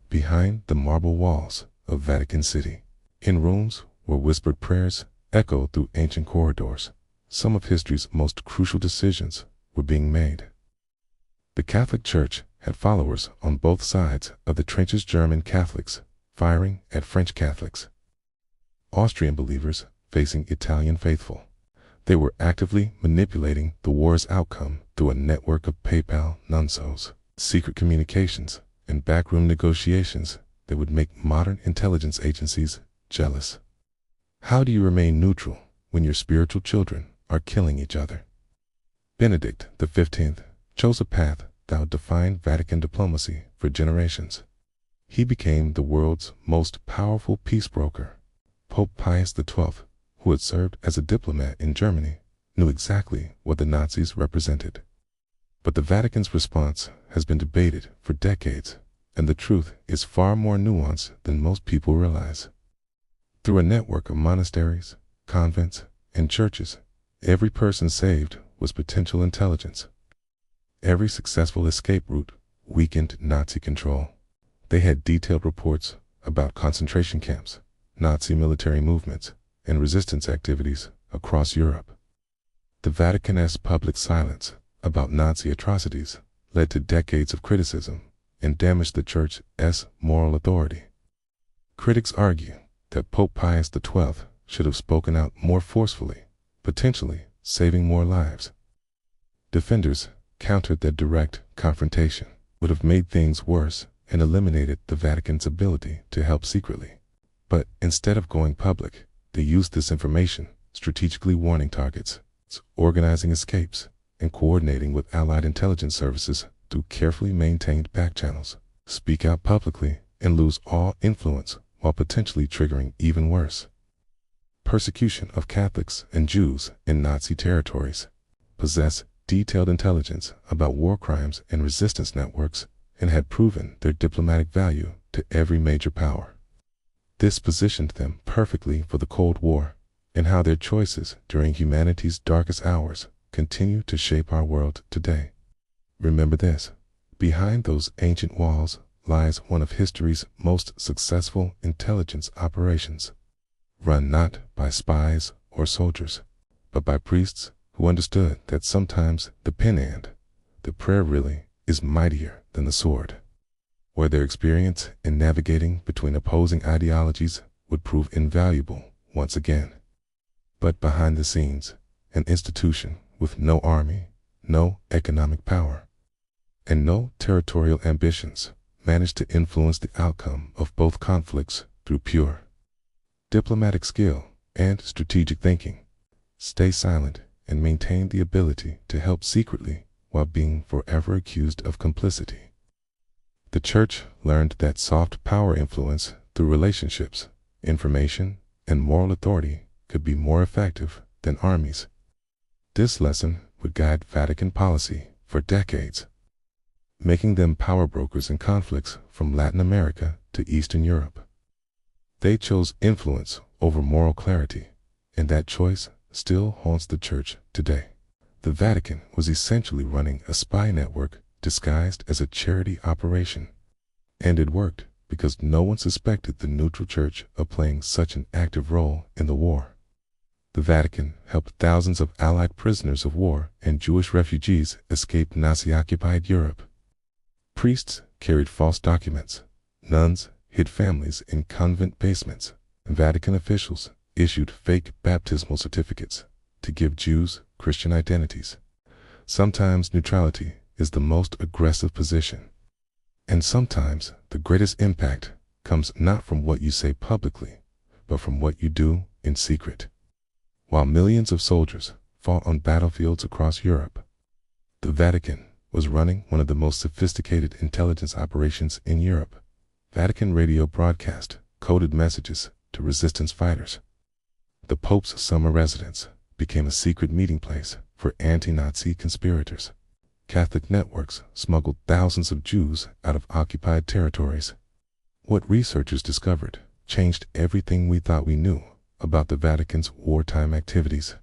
behind the marble walls of Vatican City, in rooms where whispered prayers echoed through ancient corridors, some of history's most crucial decisions were being made. The Catholic Church had followers on both sides of the trenches: German Catholics firing at French Catholics, Austrian believers facing Italian faithful. They were actively manipulating the war's outcome through a network of PayPal nunsos, secret communications, and backroom negotiations that would make modern intelligence agencies jealous. How do you remain neutral when your spiritual children are killing each other? Benedict XV chose a path that would define Vatican diplomacy for generations. He became the world's most powerful peace broker. Pope Pius XII, who had served as a diplomat in Germany, knew exactly what the Nazis represented. But the Vatican's response has been debated for decades, and the truth is far more nuanced than most people realize. Through a network of monasteries, convents, and churches, every person saved was potential intelligence. Every successful escape route weakened Nazi control. They had detailed reports about concentration camps, Nazi military movements, and resistance activities across Europe. The Vatican's public silence about Nazi atrocities led to decades of criticism and damaged the Church's moral authority. Critics argue that Pope Pius XII should have spoken out more forcefully, potentially saving more lives. Defenders countered that direct confrontation would have made things worse and eliminated the Vatican's ability to help secretly. But instead of going public, they used this information, strategically warning targets, organizing escapes, and coordinating with allied intelligence services through carefully maintained backchannels. Speak out publicly and lose all influence while potentially triggering even worse. Persecution of Catholics and Jews in Nazi territories. Possess detailed intelligence about war crimes and resistance networks, and had proven their diplomatic value to every major power. This positioned them perfectly for the Cold War, and how their choices during humanity's darkest hours continue to shape our world today. Remember this: behind those ancient walls lies one of history's most successful intelligence operations, run not by spies or soldiers, but by priests who understood that sometimes the pen and the prayer really is mightier than the sword, where their experience in navigating between opposing ideologies would prove invaluable once again. But behind the scenes, an institution with no army, no economic power, and no territorial ambitions managed to influence the outcome of both conflicts through pure diplomatic skill and strategic thinking. Stay silent and maintain the ability to help secretly while being forever accused of complicity. The Church learned that soft power influence through relationships, information, and moral authority could be more effective than armies. This lesson would guide Vatican policy for decades, making them power brokers in conflicts from Latin America to Eastern Europe. They chose influence over moral clarity, and that choice still haunts the Church today. The Vatican was essentially running a spy network disguised as a charity operation. And it worked because no one suspected the neutral Church of playing such an active role in the war. The Vatican helped thousands of Allied prisoners of war and Jewish refugees escape Nazi-occupied Europe. Priests carried false documents. Nuns hid families in convent basements. And Vatican officials issued fake baptismal certificates to give Jews Christian identities. Sometimes neutrality is the most aggressive position. And sometimes the greatest impact comes not from what you say publicly, but from what you do in secret. While millions of soldiers fought on battlefields across Europe, the Vatican was running one of the most sophisticated intelligence operations in Europe. Vatican radio broadcast coded messages to resistance fighters. The Pope's summer residence became a secret meeting place for anti-Nazi conspirators. Catholic networks smuggled thousands of Jews out of occupied territories. What researchers discovered changed everything we thought we knew about the Vatican's wartime activities.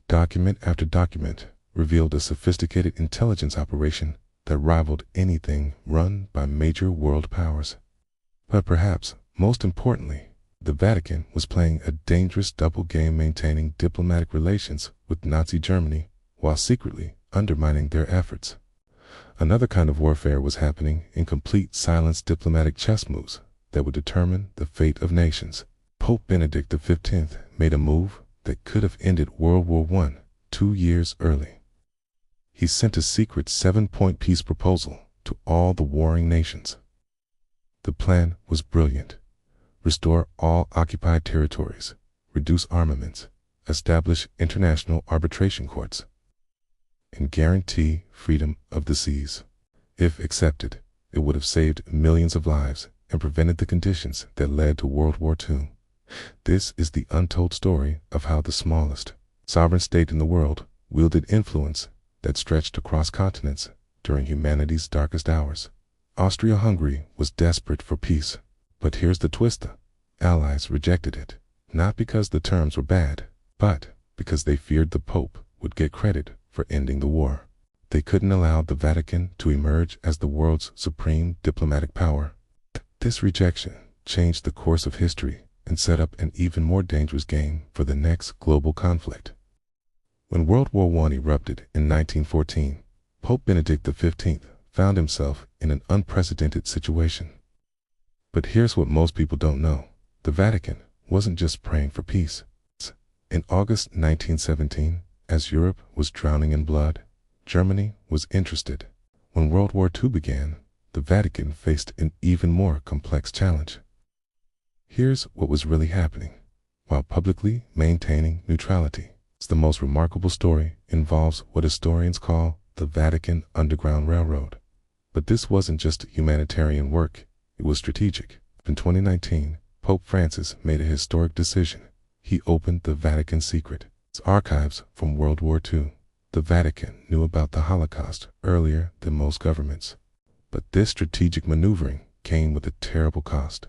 Document after document revealed a sophisticated intelligence operation that rivaled anything run by major world powers. But perhaps, most importantly, the Vatican was playing a dangerous double game, maintaining diplomatic relations with Nazi Germany while secretly undermining their efforts. Another kind of warfare was happening in complete silence, diplomatic chess moves that would determine the fate of nations. Pope Benedict XV made a move that could have ended World War I 2 years early. He sent a secret 7-point peace proposal to all the warring nations. The plan was brilliant. Restore all occupied territories, reduce armaments, establish international arbitration courts, and guarantee freedom of the seas. If accepted, it would have saved millions of lives and prevented the conditions that led to World War II. This is the untold story of how the smallest sovereign state in the world wielded influence that stretched across continents during humanity's darkest hours. Austria-Hungary was desperate for peace, but here's the twist: the Allies rejected it, not because the terms were bad, but because they feared the Pope would get credit for ending the war. They couldn't allow the Vatican to emerge as the world's supreme diplomatic power. This rejection changed the course of history and set up an even more dangerous game for the next global conflict. When World War I erupted in 1914, Pope Benedict XV found himself in an unprecedented situation. But here's what most people don't know. The Vatican wasn't just praying for peace. In August 1917, as Europe was drowning in blood, Germany was interested. When World War II began, the Vatican faced an even more complex challenge. Here's what was really happening, while publicly maintaining neutrality. The most remarkable story involves what historians call the Vatican Underground Railroad. But this wasn't just humanitarian work, it was strategic. In 2019, Pope Francis made a historic decision. He opened the Vatican Secret, its archives from World War II. The Vatican knew about the Holocaust earlier than most governments. But this strategic maneuvering came with a terrible cost.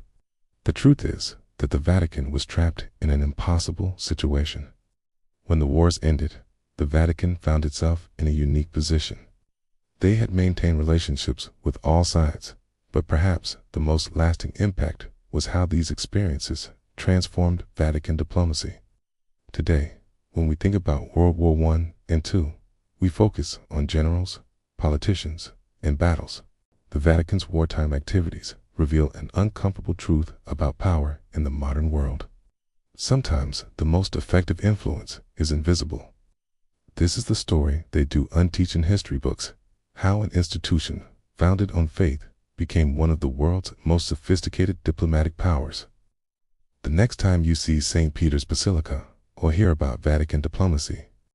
The truth is that the Vatican was trapped in an impossible situation. When the wars ended, the Vatican found itself in a unique position. They had maintained relationships with all sides, but perhaps the most lasting impact was how these experiences transformed Vatican diplomacy. Today, when we think about World War I and II, we focus on generals, politicians, and battles. The Vatican's wartime activities reveal an uncomfortable truth about power in the modern world. Sometimes the most effective influence is invisible. This is the story they do unteach in history books, how an institution founded on faith became one of the world's most sophisticated diplomatic powers. The next time you see St. Peter's Basilica or hear about Vatican diplomacy,